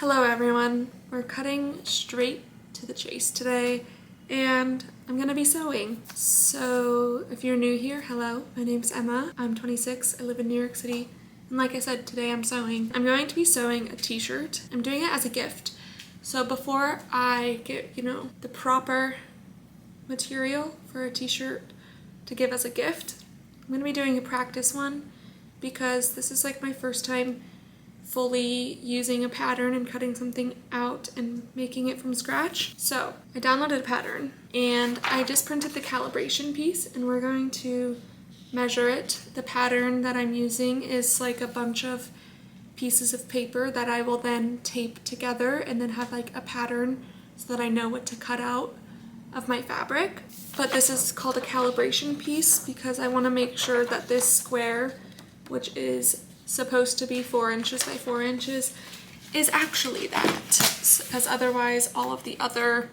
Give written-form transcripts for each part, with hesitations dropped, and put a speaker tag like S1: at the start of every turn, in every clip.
S1: Hello everyone, we're cutting straight to the chase today and I'm gonna be sewing. So if you're new here, hello, my name's Emma, I'm 26, I live in New York City, and like I said, today I'm sewing. I'm going to be sewing a t-shirt. I'm doing it as a gift. So before I get, the proper material for a t-shirt to give as a gift, I'm gonna be doing a practice one because this is like my first time fully using a pattern and cutting something out and making it from scratch. So I downloaded a pattern and I just printed the calibration piece and we're going to measure it. The pattern that I'm using is like a bunch of pieces of paper that I will then tape together and then have like a pattern so that I know what to cut out of my fabric. But this is called a calibration piece because I want to make sure that this square, which is supposed to be 4 inches by 4 inches, is actually that, because otherwise all of the other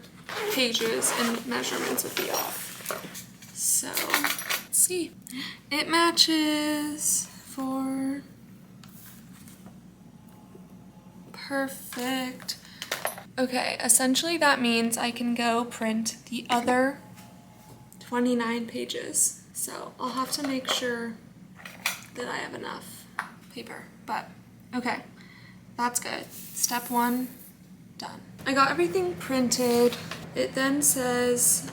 S1: pages and measurements would be off. So let's see, it matches for perfect. Okay, essentially that means I can go print the other 29 pages. So I'll have to make sure that I have enough paper, but okay, that's good. Step 1 done. I got everything printed. It then says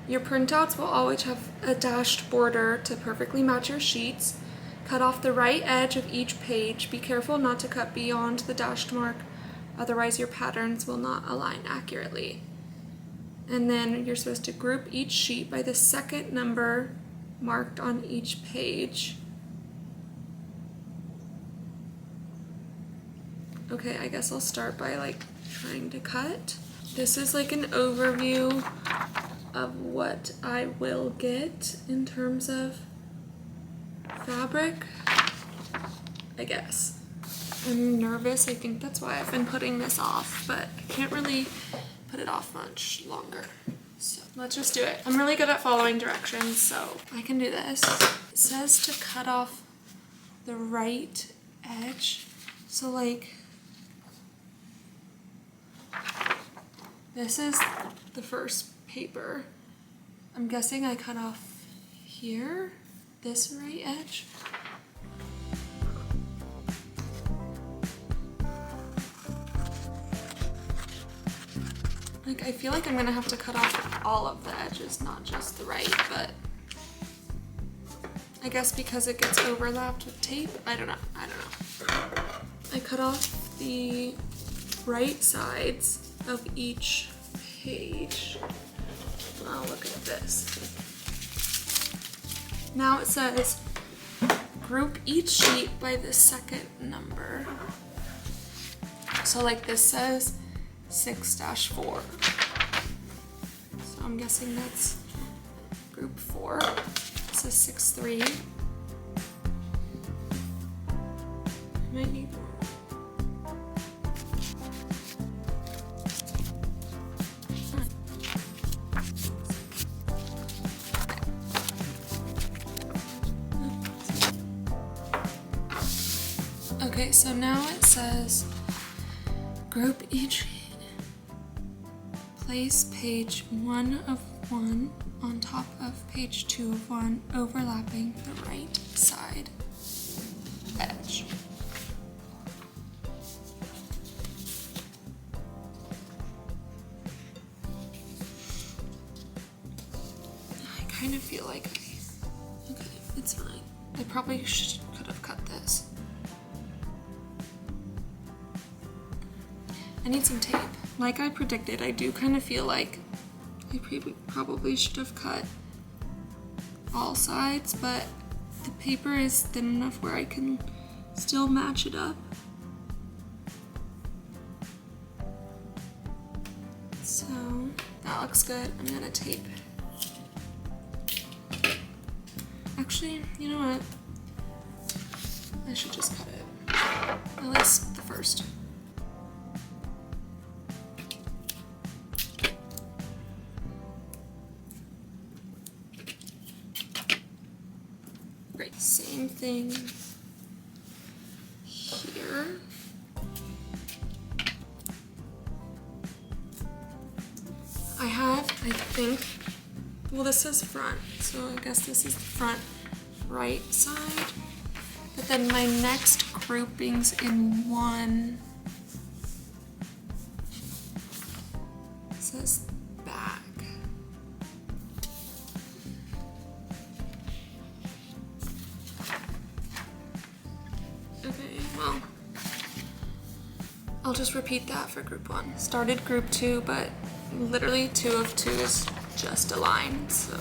S1: your printouts will always have a dashed border to perfectly match your sheets. Cut off the right edge of each page. Be careful not to cut beyond the dashed mark, otherwise your patterns will not align accurately. And then you're supposed to group each sheet by the second number marked on each page. Okay, I guess I'll start by like trying to cut. This is like an overview of what I will get in terms of fabric, I guess. I'm nervous, I think that's why I've been putting this off, but I can't really put it off much longer. So let's just do it. I'm really good at following directions, so I can do this. It says to cut off the right edge, so like this is the first paper. I'm guessing I cut off here, this right edge. Like, I feel like I'm gonna have to cut off all of the edges, not just the right, but I guess because it gets overlapped with tape, I don't know. I cut off the right sides of each page. Oh, look at this. Now it says group each sheet by the second number. So like this says 6-4. So I'm guessing that's group 4. This is 6-3. I might need more. Okay, so now it says group each, place page 1 of 1 on top of page 2 of 1, overlapping the right side edge. I kind of feel like okay, it's fine. I probably could have cut this. I need some tape. Like I predicted, I do kind of feel like I probably should have cut all sides, but the paper is thin enough where I can still match it up. So that looks good. I'm gonna tape. Actually, you know what? I should just cut it. At least the first. Great. Same thing here. I think, well, this says front, so I guess this is the front right side. But then my next groupings in one says back. Okay, well, I'll just repeat that for group 1. Started group 2, but literally 2 of 2 is just a line, so.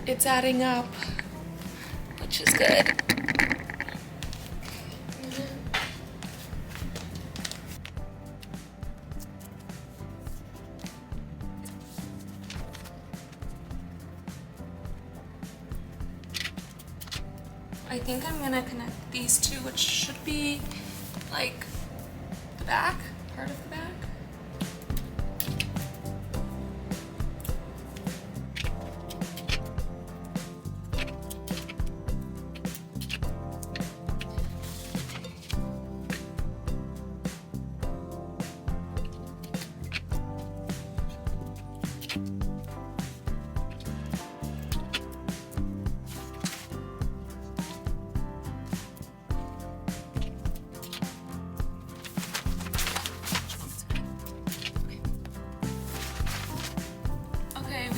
S1: It's adding up, which is good. I think I'm gonna connect these two, which should be like the back, part of the back.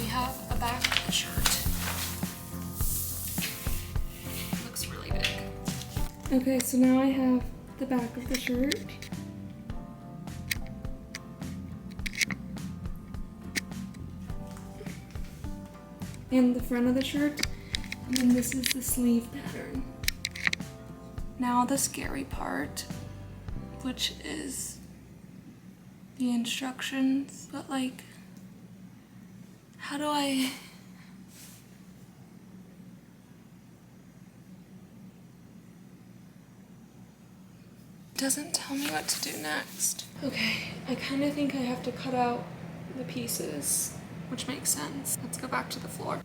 S1: Have a back of the shirt. Looks really big. Okay, so now I have the back of the shirt. And the front of the shirt. And then this is the sleeve pattern. Now the scary part, which is the instructions, but like, how do I... It doesn't tell me what to do next. Okay, I kind of think I have to cut out the pieces, which makes sense. Let's go back to the floor.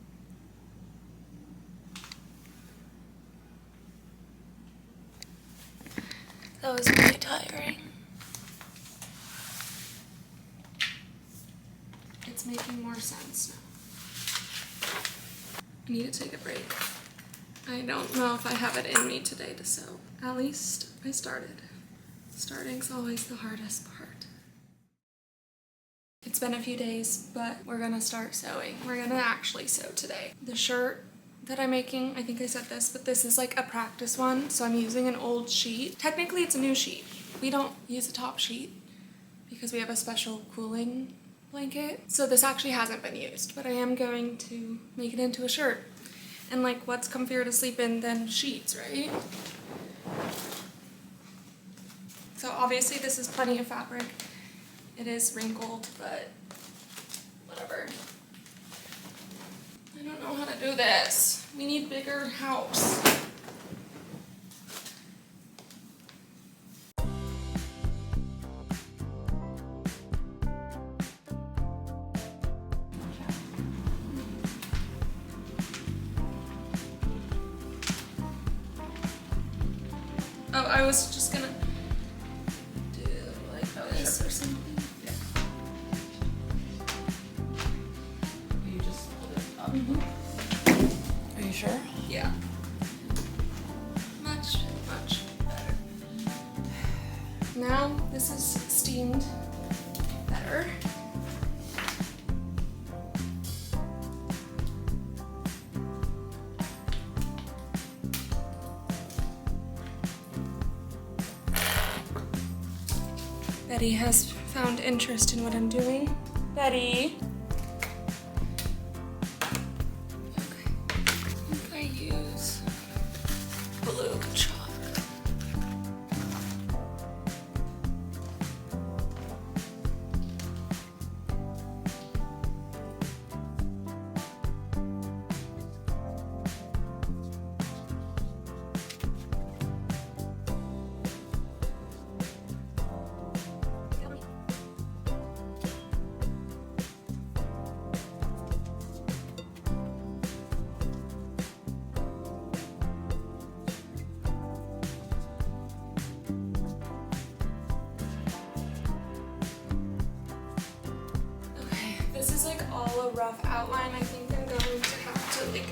S1: That was really tiring. It's making more sense now. I need to take a break. I don't know if I have it in me today to sew. At least I started. Starting's always the hardest part. It's been a few days, but we're gonna start sewing. We're gonna actually sew today. The shirt that I'm making, I think I said this, but this is like a practice one, so I'm using an old sheet. Technically it's a new sheet. We don't use a top sheet because we have a special cooling blanket. So this actually hasn't been used, but I am going to make it into a shirt. And like, what's comfier to sleep in than sheets, right? So obviously this is plenty of fabric. It is wrinkled, but whatever. I don't know how to do this. We need bigger house. Oh, I was just gonna do like this or something.
S2: Yeah. You just hold it up.
S1: Mm-hmm.
S2: Are you sure?
S1: Yeah. Much better. Now this is steamed better. Betty has found interest in what I'm doing. Betty. Okay. I think I use blue chalk. rough outline. I think I'm going to have to like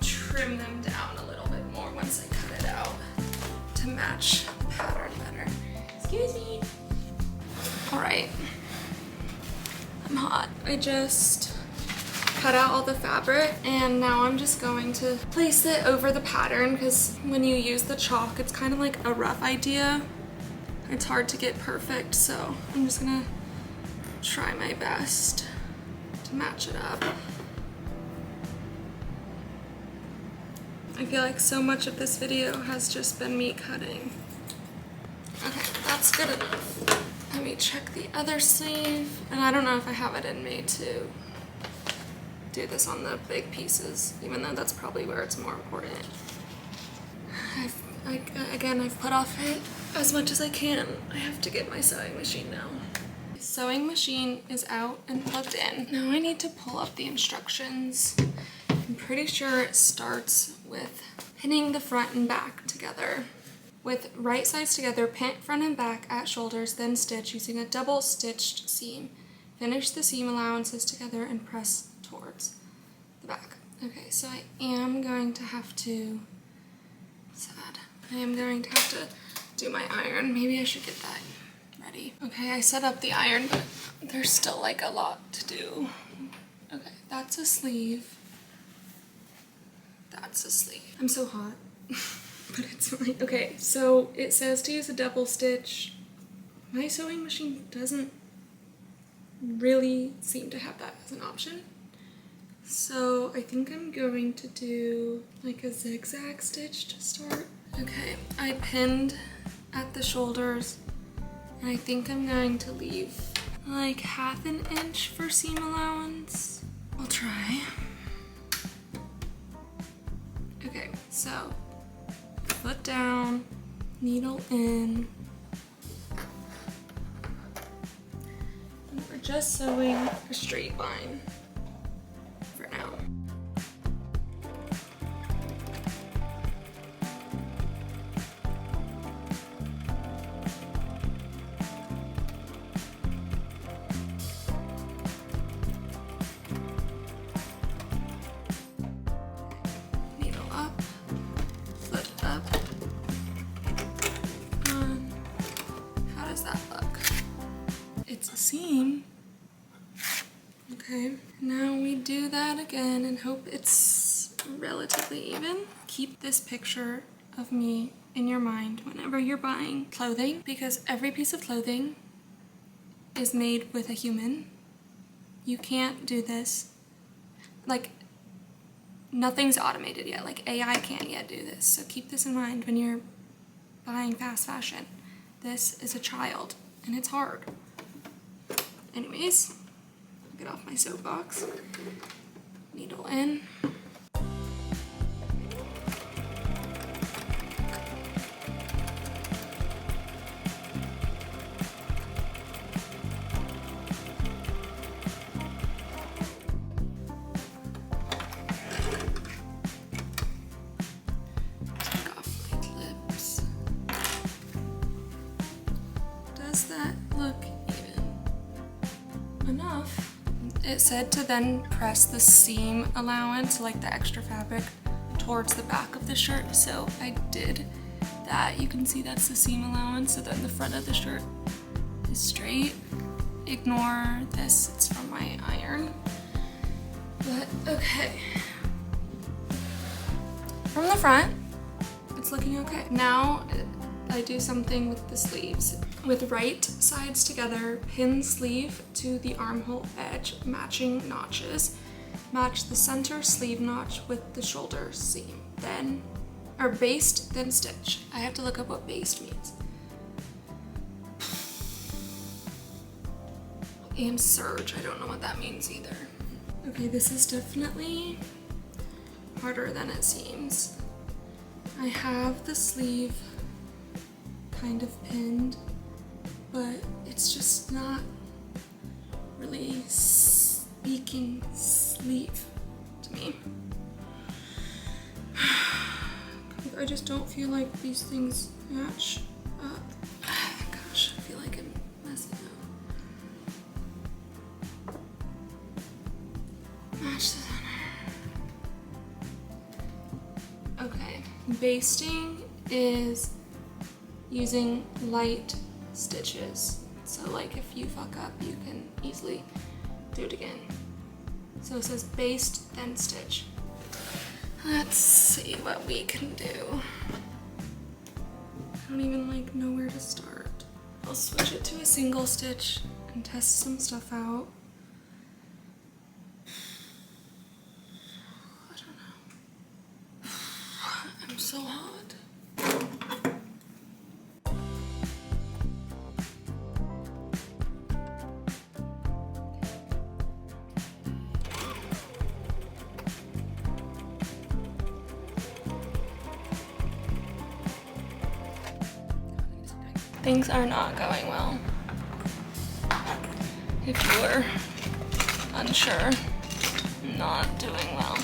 S1: trim them down a little bit more once I cut it out to match the pattern better. Excuse me. All right, I'm hot. I just cut out all the fabric and now I'm just going to place it over the pattern because when you use the chalk, it's kind of like a rough idea. It's hard to get perfect, so I'm just gonna try my best to match it up. I feel like so much of this video has just been me cutting. Okay, that's good enough. Let me check the other sleeve. And I don't know if I have it in me to do this on the big pieces, even though that's probably where it's more important. I've put off it as much as I can. I have to get my sewing machine now. The sewing machine is out and plugged in. Now I need to pull up the instructions. I'm pretty sure it starts with pinning the front and back together. With right sides together, pin front and back at shoulders, then stitch using a double stitched seam. Finish the seam allowances together and press towards the back. Okay, so I am going to have to, sad, I am going to have to do my iron. Maybe I should get that ready. Okay, I set up the iron, but there's still like a lot to do. Okay, that's a sleeve. That's a sleeve. I'm so hot, but it's fine. Okay, so it says to use a double stitch. My sewing machine doesn't really seem to have that as an option. So I think I'm going to do like a zigzag stitch to start. Okay, I pinned at the shoulders and I think I'm going to leave like 1/2 inch for seam allowance. I'll try. Okay, so foot down, needle in. And we're just sewing a straight line for now. Needle up, foot up. How does that look? It's a seam. Okay, now we do that again and hope it's relatively even. Keep this picture of me in your mind whenever you're buying clothing, because every piece of clothing is made with a human. You can't do this. Like, nothing's automated yet. Like, AI can't yet do this. So keep this in mind when you're buying fast fashion. This is a child, and it's hard. Anyways, I'll get off my soapbox. Needle in. Take off my clips. Does that look even? Enough. It said to then press the seam allowance, like the extra fabric, towards the back of the shirt, so I did that. You can see that's the seam allowance, so then the front of the shirt is straight. Ignore this, it's from my iron. But okay. From the front, it's looking okay. Now I do something with the sleeves. With right sides together, pin sleeve to the armhole edge, matching notches. Match the center sleeve notch with the shoulder seam. Then, or baste, then stitch. I have to look up what baste means. And serge, I don't know what that means either. Okay, this is definitely harder than it seems. I have the sleeve kind of pinned, but it's just not really speaking sleeve to me. I just don't feel like these things match up. Gosh, I feel like I'm messing up. Okay, basting is using light stitches. So like if you fuck up, you can easily do it again. So it says baste, then stitch. Let's see what we can do. I don't even like know where to start. I'll switch it to a single stitch and test some stuff out. I don't know. I'm so hot. Things are not going well. If you were unsure, not doing well.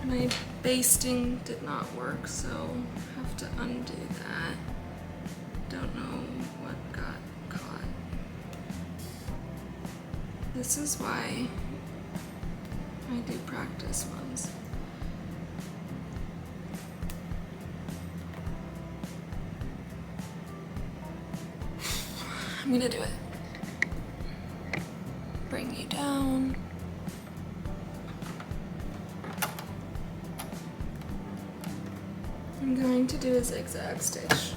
S1: My basting did not work, so I have to undo that. Don't know what got caught. This is why I do practice ones. I'm gonna do it. Bring you down. I'm going to do a zigzag stitch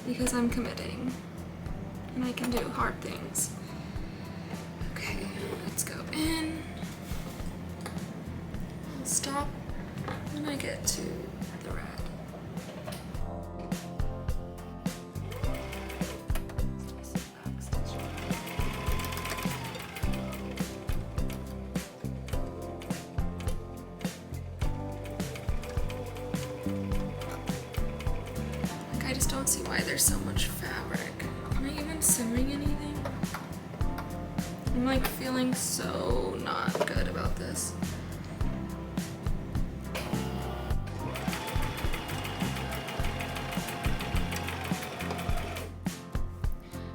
S1: because I'm committing and I can do hard things. Okay, let's go in. I'll stop when I get to the red. I just don't see why there's so much fabric. Am I even sewing anything? I'm like feeling so not good about this.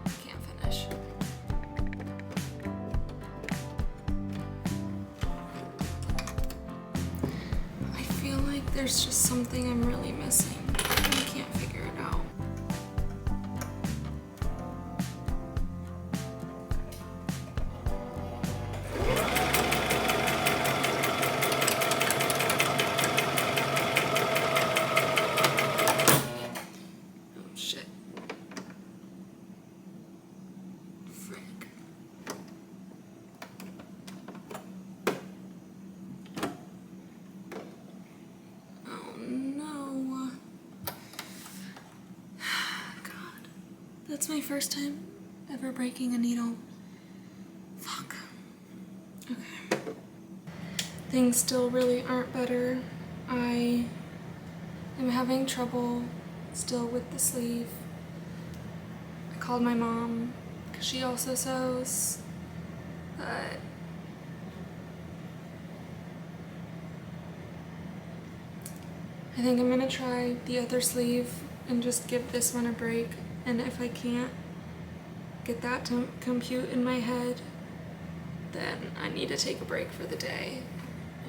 S1: I can't finish. I feel like there's just something I'm really missing. I can't figure it out. Oh shit. Frick. Oh no. God. That's my first time ever breaking a needle. Fuck. Okay. Things still really aren't better. I am having trouble still with the sleeve. I called my mom because she also sews, but I think I'm gonna try the other sleeve and just give this one a break. And if I can't get that to compute in my head, then I need to take a break for the day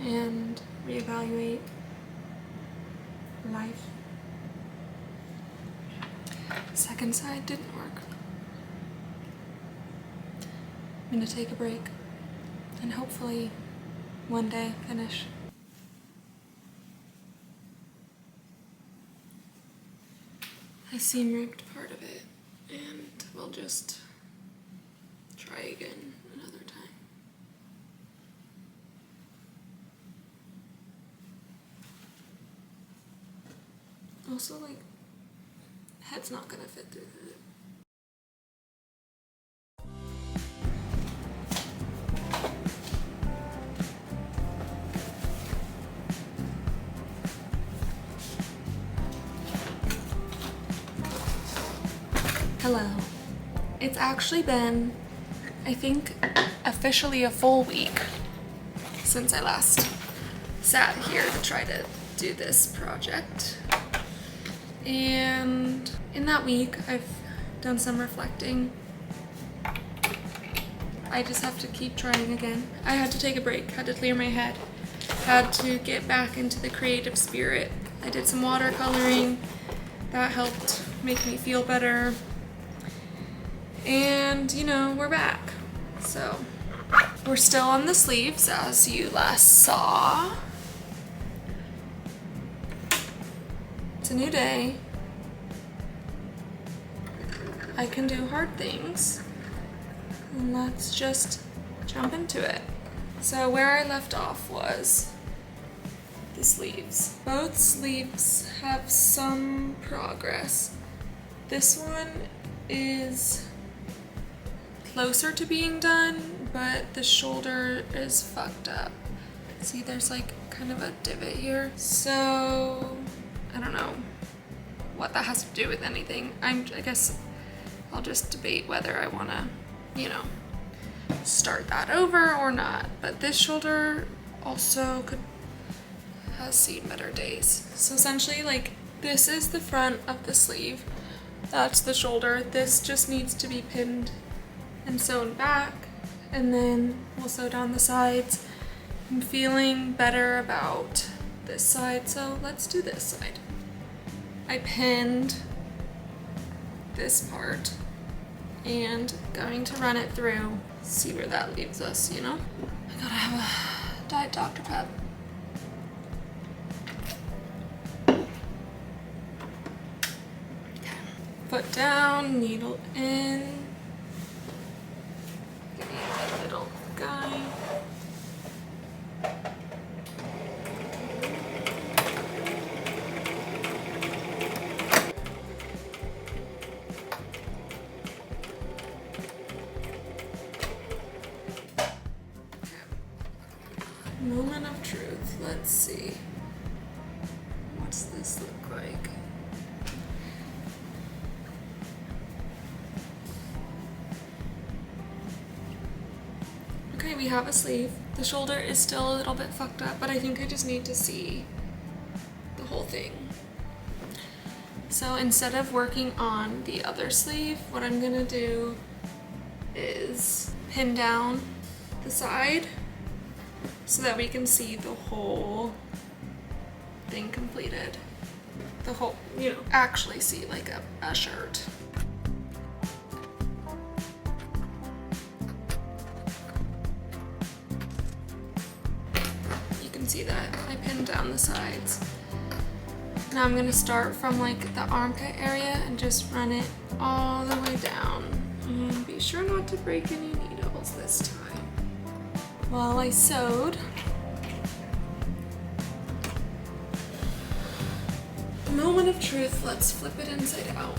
S1: and reevaluate life. Second side didn't work. I'm gonna take a break and hopefully one day finish. I seam ripped part of it, and we'll just try again another time. Also, like, head's not gonna fit through that. Hello. It's actually been, I think, officially a full week since I last sat here to try to do this project. And in that week, I've done some reflecting. I just have to keep trying again. I had to take a break, had to clear my head. had to get back into the creative spirit. I did some watercoloring. That helped make me feel better. And, you know, we're back. So, we're still on the sleeves, as you last saw. It's a new day. I can do hard things. And let's just jump into it. So where I left off was the sleeves. Both sleeves have some progress. This one is closer to being done, but the shoulder is fucked up. See, there's like kind of a divot here. So I don't know what that has to do with anything. I guess I'll just debate whether I want to, you know, start that over or not. But this shoulder also has seen better days. So essentially, like, this is the front of the sleeve. That's the shoulder. This just needs to be pinned and sewn back, and then we'll sew down the sides. I'm feeling better about this side, so let's do this side. I pinned this part and going to run it through, see where that leaves us, you know? I gotta have a Diet Dr. Pep. Okay. Foot down, needle in. Give me a little guy. Moment of truth. Let's see. What's this look like? Okay, we have a sleeve. The shoulder is still a little bit fucked up, but I think I just need to see the whole thing. So instead of working on the other sleeve, what I'm gonna do is pin down the side so that we can see the whole thing completed. The whole, you know, actually see like a shirt. You can see that I pinned down the sides. Now I'm gonna start from like the armpit area and just run it all the way down. And be sure not to break any needles this time. While I sewed, moment of truth, let's flip it inside out.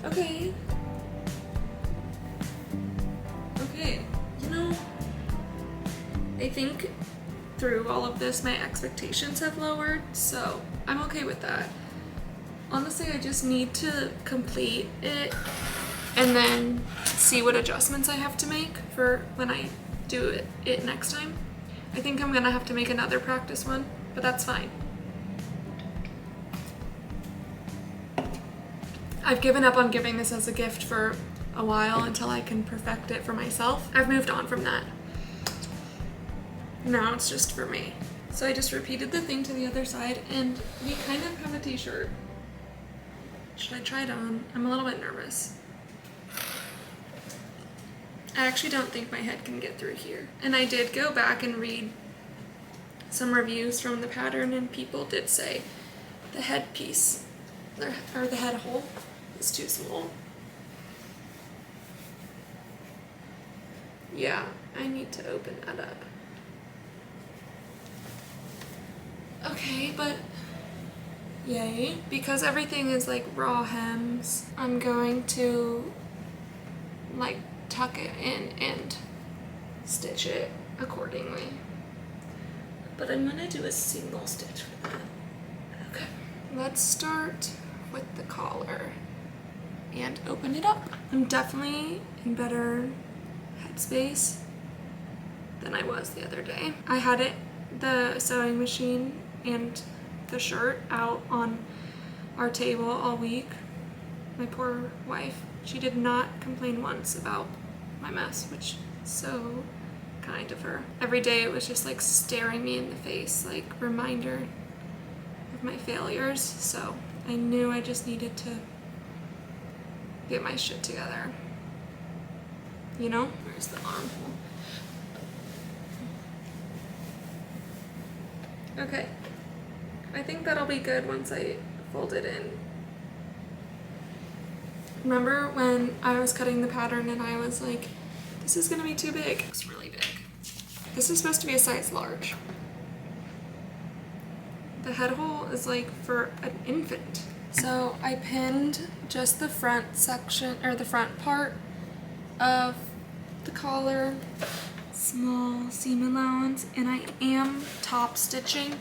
S1: Okay. Okay, you know, I think through all of this, my expectations have lowered, so I'm okay with that. Honestly, I just need to complete it and then see what adjustments I have to make for when I do it next time. I think I'm gonna have to make another practice one, but that's fine. I've given up on giving this as a gift for a while until I can perfect it for myself. I've moved on from that. Now it's just for me. So I just repeated the thing to the other side, and we kind of have a t-shirt. Should I try it on? I'm a little bit nervous. I actually don't think my head can get through here. And I did go back and read some reviews from the pattern, and people did say the head piece, or the head hole, is too small. Yeah, I need to open that up. Okay, but yay. Because everything is like raw hems, I'm going to like tuck it in and stitch it accordingly. But I'm gonna do a single stitch for that. Okay, let's start with the collar and open it up. I'm definitely in better headspace than I was the other day. I had the sewing machine and the shirt out on our table all week. My poor wife. She did not complain once about my mess, which is so kind of her. Every day it was just like staring me in the face, like reminder of my failures. So I knew I just needed to get my shit together. You know? Where's the armhole? Okay. I think that'll be good once I fold it in. Remember when I was cutting the pattern and I was like, this is gonna be too big. It's really big. This is supposed to be a size large. The head hole is like for an infant. So I pinned just the front section, or the front part of the collar, small seam allowance, and I am top stitching.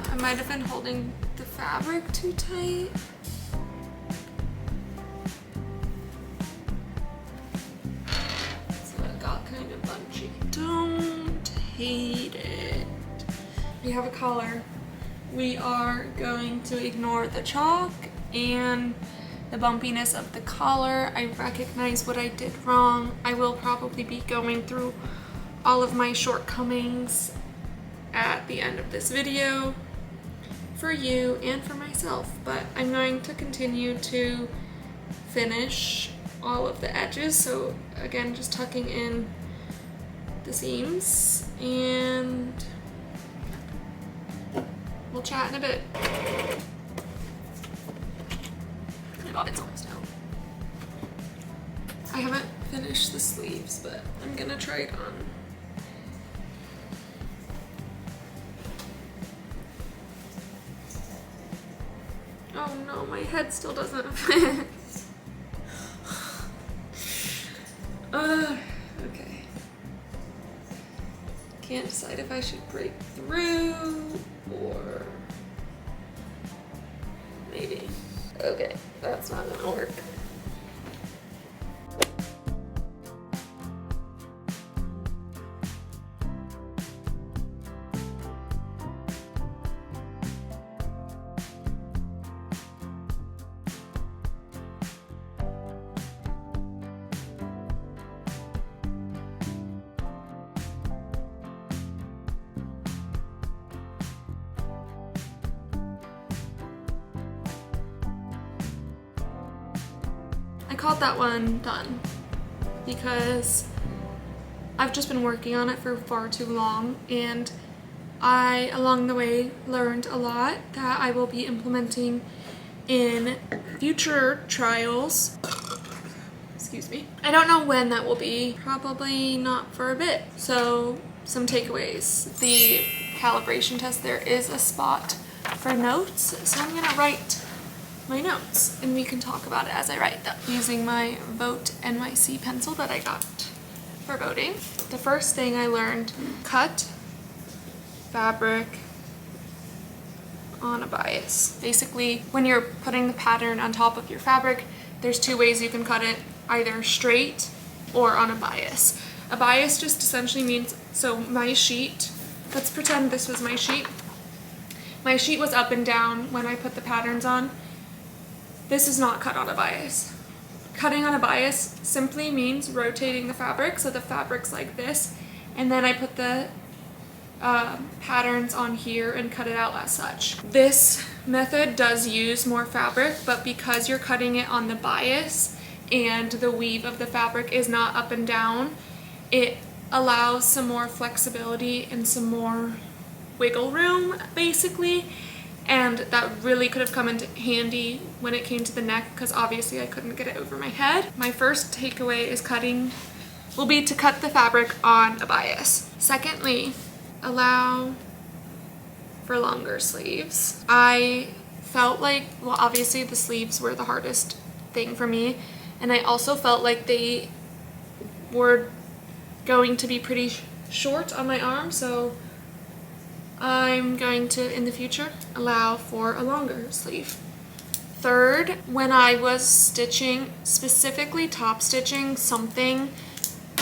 S1: I might have been holding the fabric too tight. So it got kind of bunchy. Don't hate it. We have a collar. We are going to ignore the chalk and the bumpiness of the collar. I recognize what I did wrong. I will probably be going through all of my shortcomings at the end of this video for you and for myself, but I'm going to continue to finish all of the edges. So again, just tucking in the seams, and we'll chat in a bit. Oh my god, it's almost out. I haven't finished the sleeves, but I'm gonna try it on. Oh no, my head still doesn't fit. Okay. Can't decide if I should break through or maybe. Okay, that's not gonna work. I called that one done because I've just been working on it for far too long, and I, along the way, learned a lot that I will be implementing in future trials. Excuse me. I don't know when that will be, probably not for a bit. So some takeaways. The calibration test, there is a spot for notes, so I'm gonna write my notes and we can talk about it as I write them using my Vote NYC pencil that I got for voting. The first thing I learned, cut fabric on a bias. Basically, when you're putting the pattern on top of your fabric, there's two ways you can cut it, either straight or on a bias. A bias just essentially means, so my sheet, let's pretend this was my sheet. My sheet was up and down when I put the patterns on. This is not cut on a bias. Cutting on a bias simply means rotating the fabric so the fabric's like this, and then I put the patterns on here and cut it out as such. This method does use more fabric, but because you're cutting it on the bias and the weave of the fabric is not up and down, it allows some more flexibility and some more wiggle room, basically. And that really could have come in handy when it came to the neck, because obviously I couldn't get it over my head. My first takeaway will be to cut the fabric on a bias. Secondly, allow for longer sleeves. I felt like, well, obviously the sleeves were the hardest thing for me, and I also felt like they were going to be pretty short on my arm, so I'm going to, in the future, allow for a longer sleeve. 3rd, when I was stitching, specifically top stitching, something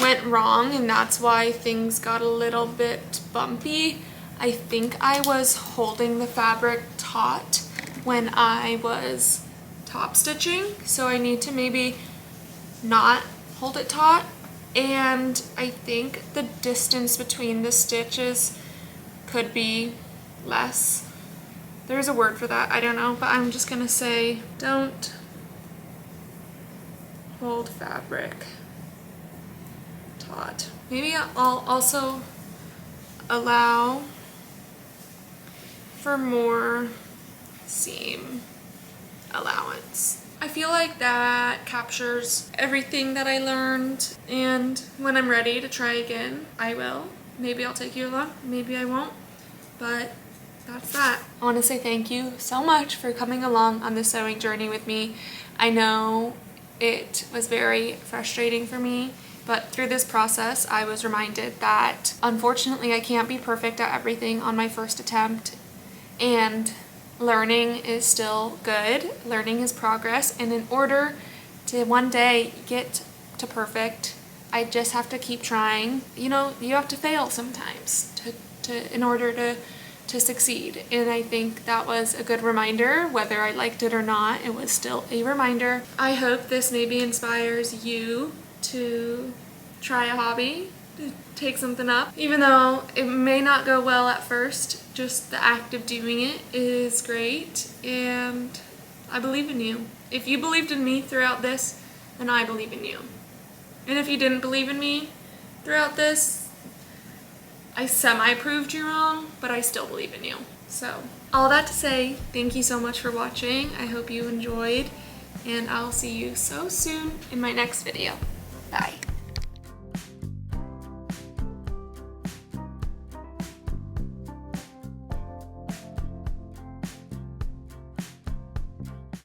S1: went wrong and that's why things got a little bit bumpy. I think I was holding the fabric taut when I was top stitching, so I need to maybe not hold it taut. And I think the distance between the stitches could be less. There's a word for that, I don't know, but I'm just gonna say don't hold fabric taut. Maybe I'll also allow for more seam allowance. I feel like that captures everything that I learned, and when I'm ready to try again, I will. Maybe I'll take you along, maybe I won't, but that's that. I want to say thank you so much for coming along on this sewing journey with me. I know it was very frustrating for me, but through this process, I was reminded that unfortunately I can't be perfect at everything on my first attempt, and learning is still good. Learning is progress, and in order to one day get to perfect, I just have to keep trying. You know, you have to fail sometimes in order to succeed, and I think that was a good reminder. Whether I liked it or not, it was still a reminder. I hope this maybe inspires you to try a hobby, to take something up. Even though it may not go well at first, just the act of doing it is great, and I believe in you. If you believed in me throughout this, then I believe in you. And if you didn't believe in me throughout this, I semi-proved you wrong, but I still believe in you. So, all that to say, thank you so much for watching. I hope you enjoyed, and I'll see you so soon in my next video. Bye.